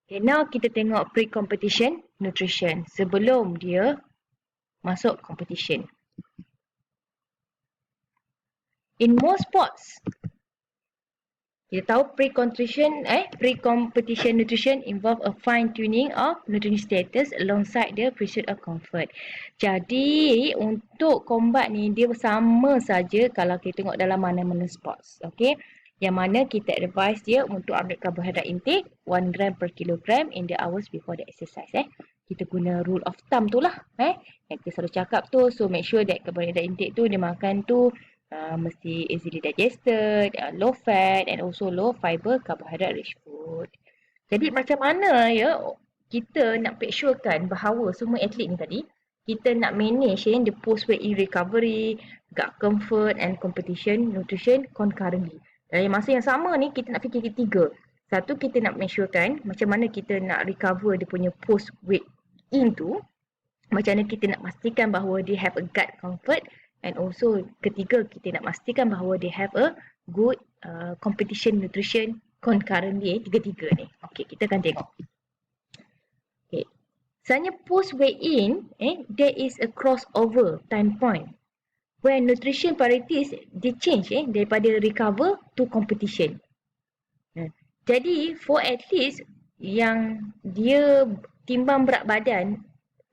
Okay, now kita tengok pre-competition nutrition sebelum dia masuk competition. In most sports, kita tahu pre-competition nutrition involve a fine tuning of nutrient status alongside the pursuit of comfort. Jadi untuk combat ni dia sama saja kalau kita tengok dalam mana-mana sports. Okay. Yang mana kita advise dia untuk ambil carbohydrate intake 1 gram per kilogram in the hours before the exercise. Kita guna rule of thumb tu lah. Yang kita selalu cakap tu. So make sure that carbohydrate intake tu dia makan tu mesti easily digested, low fat and also low fiber carbohydrate rich food. Jadi macam mana ya kita nak make sure kan bahawa semua atlet ni tadi kita nak manage the post weight in recovery, gut comfort and competition nutrition concurrently. Dalam masa yang sama ni kita nak fikir ketiga. Satu, kita nak make sure kan macam mana kita nak recover dia punya post weight in tu. Macam mana kita nak pastikan bahawa dia have a gut comfort. And also ketiga, kita nak pastikan bahawa they have a good competition nutrition concurrently. Tiga-tiga ni. Okay, kita akan tengok. Okay. Sebenarnya post weigh in, there is a crossover time point where nutrition priorities they change daripada recover to competition. Jadi for athletes yang dia timbang berat badan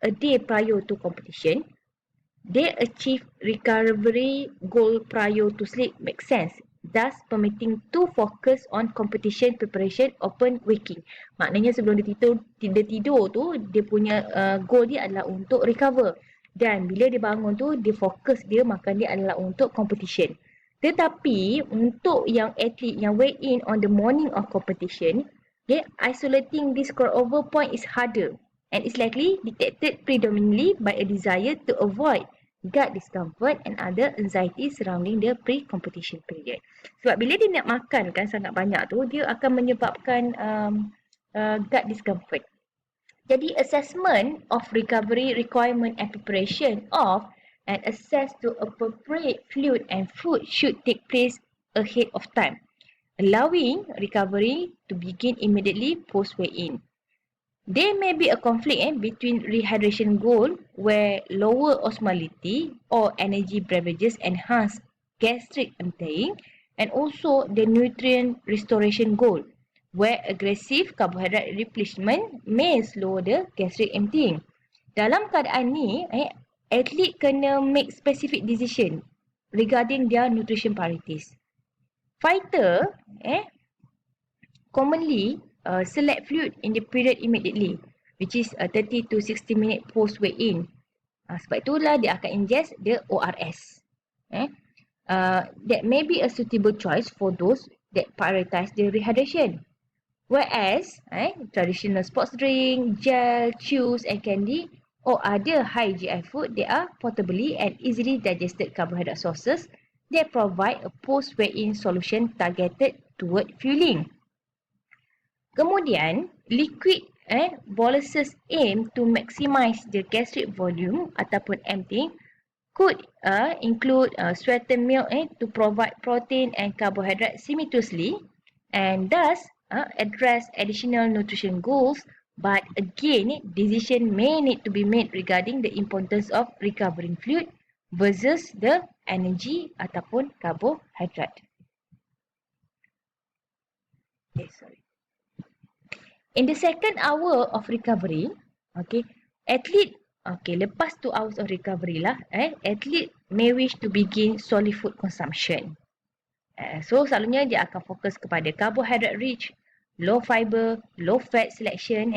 a day prior to competition, they achieve recovery goal prior to sleep makes sense, thus permitting to focus on competition preparation upon waking. Maknanya sebelum dia tidur tu, dia punya goal dia adalah untuk recover. Dan bila dia bangun tu, dia fokus dia makan dia adalah untuk competition. Tetapi untuk yang atlet yang weigh in on the morning of competition, isolating this crossover point is harder and is likely detected predominantly by a desire to avoid gut discomfort and other anxiety surrounding the pre-competition period. Sebab bila dia nak makan kan sangat banyak tu, dia akan menyebabkan gut discomfort. Jadi assessment of recovery requirement and preparation of and access to appropriate fluid and food should take place ahead of time, allowing recovery to begin immediately post weigh-in. There may be a conflict between rehydration goal where lower osmolality or energy beverages enhance gastric emptying and also the nutrient restoration goal where aggressive carbohydrate replenishment may slow the gastric emptying. Dalam keadaan ni, atlet kena make specific decision regarding their nutrition priorities. Fighter, commonly select fluid in the period immediately, which is 30 to 60 minute post weigh in. Sebab itulah dia akan ingest the ORS. That may be a suitable choice for those that prioritize the rehydration. Whereas traditional sports drink, gel, chews and candy or other high GI food, they are portably and easily digested carbohydrate sources that provide a post weigh in solution targeted toward fueling. Kemudian, liquid boluses aim to maximize the gastric volume ataupun emptying could include sweetened milk to provide protein and carbohydrate simultaneously and thus address additional nutrition goals, but again, decision may need to be made regarding the importance of recovering fluid versus the energy ataupun carbohydrate. Okay, sorry. In the second hour of recovery, athlete, lepas 2 hours of recovery lah, athlete may wish to begin solid food consumption. So selalunya dia akan fokus kepada carbohydrate rich, low fiber, low fat selection.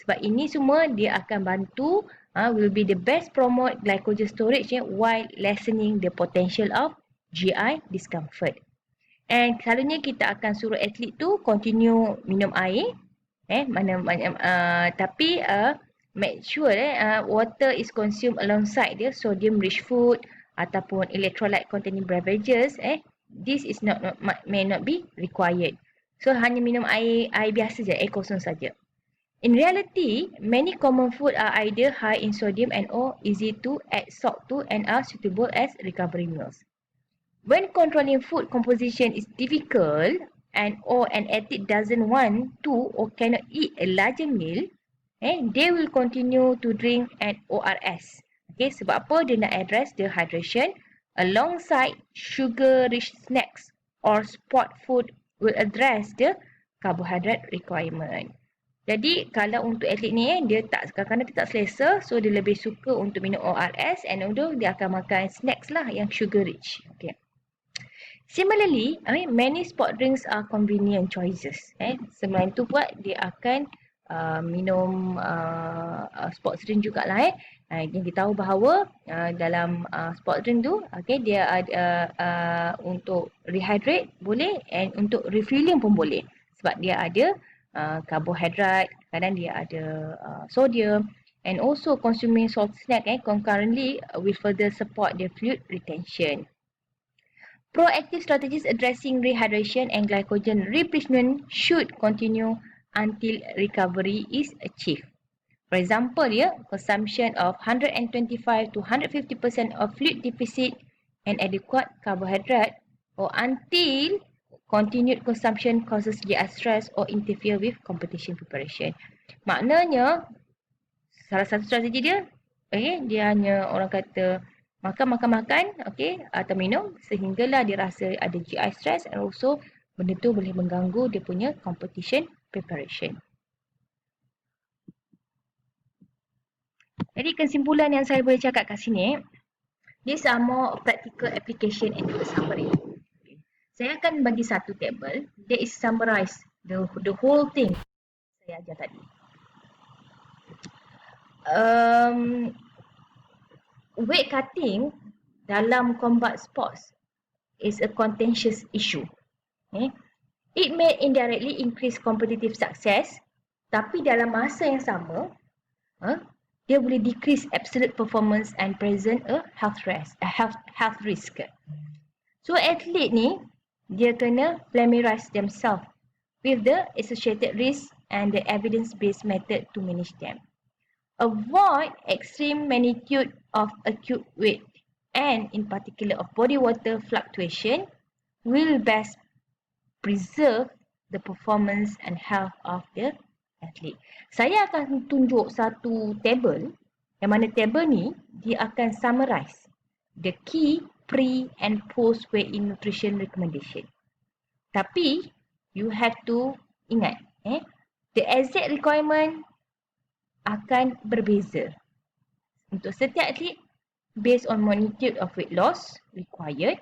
Sebab ini semua dia akan bantu will be the best promote glycogen storage while lessening the potential of GI discomfort. And selalunya kita akan suruh atlet tu continue minum air. Tapi make sure water is consumed alongside the sodium rich food ataupun electrolyte containing beverages. This is may not be required. So hanya minum air biasa je, air kosong saja. In reality, many common food are either high in sodium and or easy to add salt to and are suitable as recovery meals. When controlling food composition is difficult, and or an athlete doesn't want to or cannot eat a larger meal, they will continue to drink an ORS. Okay, sebab apa? Dia nak address the hydration alongside sugar-rich snacks or sport food will address the carbohydrate requirement. Jadi kalau untuk atlet ni dia tak kadang-kadang dia tak selesa, so dia lebih suka untuk minum ORS and although dia akan makan snacks lah yang sugar rich. Okay. Similarly, many sport drinks are convenient choices. Selain tu buat dia akan minum sports drink jugalah. Yang kita tahu bahawa dalam sport drink tu, okay, dia ada untuk rehydrate boleh and untuk refilling pun boleh. Sebab dia ada karbohidrat, kadang dia ada sodium, and also consuming salt snack concurrently will further support the fluid retention. Proactive strategies addressing rehydration and glycogen replacement should continue until recovery is achieved. For example, consumption of 125 to 150% of fluid deficit and adequate carbohydrate or until continued consumption causes GI stress or interfere with competition preparation. Maknanya, salah satu strategi dia, dia hanya orang kata makan, atau minum sehinggalah dia rasa ada GI stress and also benda tu boleh mengganggu dia punya competition preparation. Jadi kesimpulan yang saya boleh cakap kat sini, these are more practical application and a summary. Saya akan bagi satu table that is summarize the whole thing saya ajar tadi. Weight cutting dalam combat sports is a contentious issue. It may indirectly increase competitive success, tapi dalam masa yang sama, dia boleh decrease absolute performance and present a health risk. So athlete ni, dia kena familiarize themselves with the associated risk and the evidence-based method to manage them. Avoid extreme magnitude of acute weight and in particular of body water fluctuation will best preserve the performance and health of the athlete. Saya akan tunjuk satu table yang mana table ni dia akan summarize the key pre and post weigh-in nutrition recommendation. Tapi you have to ingat the exact requirement akan berbeza untuk setiap atlet based on magnitude of weight loss required,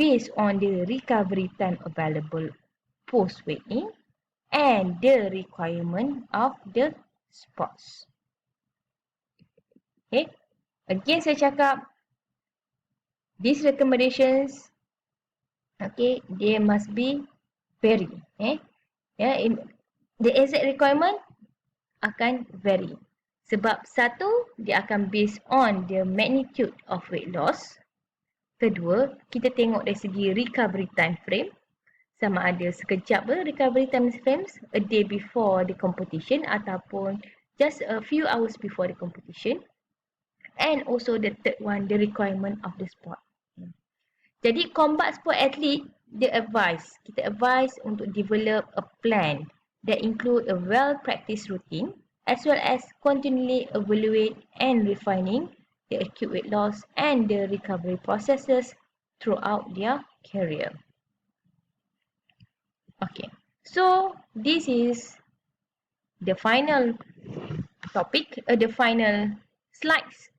based on the recovery time available post weigh-in and the requirement of the sports. Okay, again saya cakap these recommendations, okay, they must be vary. The exact requirement akan vary. Sebab satu, dia akan based on the magnitude of weight loss. Kedua, kita tengok dari segi recovery time frame. Sama ada sekejap recovery time frames, a day before the competition ataupun just a few hours before the competition. And also the third one, the requirement of the sport. Jadi combat sport athlete, kita advise untuk develop a plan that include a well-practiced routine as well as continually evaluate and refining the acute weight loss and the recovery processes throughout their career. Okay, so this is the final topic, the final slides,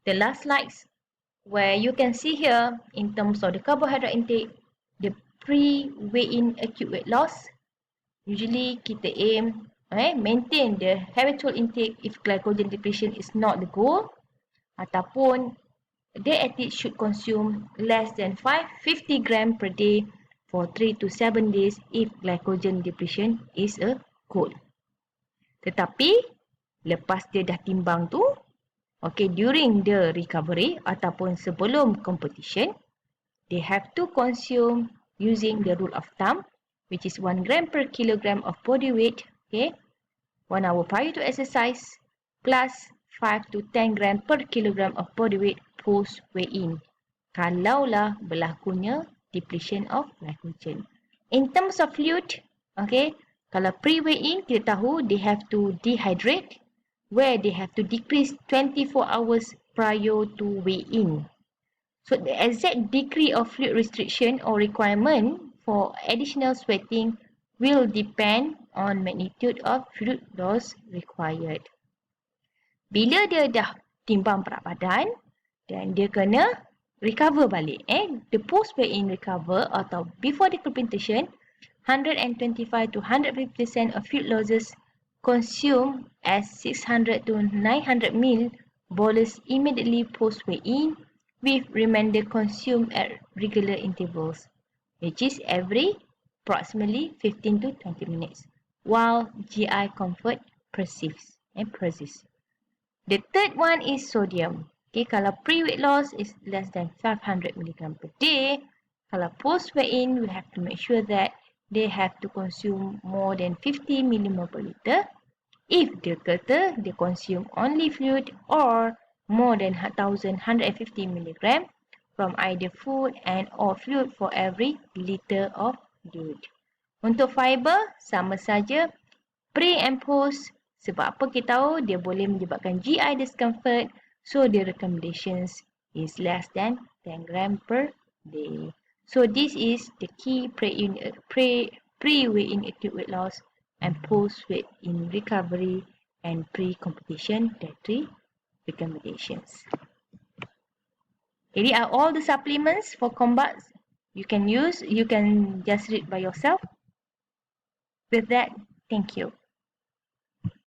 the last slides where you can see here in terms of the carbohydrate intake, the pre-weigh-in acute weight loss. Usually kita aim maintain the habitual intake if glycogen depletion is not the goal, ataupun the athlete should consume less than 50 gram per day for 3 to 7 days if glycogen depletion is a goal. Tetapi lepas dia dah timbang tu, okay, during the recovery ataupun sebelum competition, they have to consume using the rule of thumb, which is 1 gram per kilogram of body weight, okay, 1 hour prior to exercise, plus 5 to 10 gram per kilogram of body weight post weigh-in. Kalaulah berlakunya depletion of glycogen. In terms of fluid, okay, kalau pre-weigh-in, kita tahu they have to dehydrate, where they have to decrease 24 hours prior to weigh-in. So the exact degree of fluid restriction or requirement for additional sweating will depend on magnitude of fluid loss required. Bila dia dah timbang berat badan, dan dia kena recover balik. The post-weigh-in recover atau before decomposition, 125 to 150% of fluid losses consumed as 600 to 900 ml bolus immediately post-weigh-in with remainder consumed at regular intervals, which is every approximately 15 to 20 minutes, while GI comfort persists. The third one is sodium. Okay, kalau pre-weight loss is less than 500 mg per day, kalau post-weigh-in, we have to make sure that they have to consume more than 50 mmol per liter. If dia kata they consume only fluid or more than 1,150 mg from either food and or fluid for every liter of fluid. Untuk fiber, sama saja pre and post. Sebab apa kita tahu dia boleh menyebabkan GI discomfort. So the recommendations is less than 10 gram per day. So this is the key pre-weigh-in acute weight loss and post-weigh-in recovery and pre-competition dietary recommendations. These are all the supplements for combat you can use. You can just read by yourself. With that, thank you.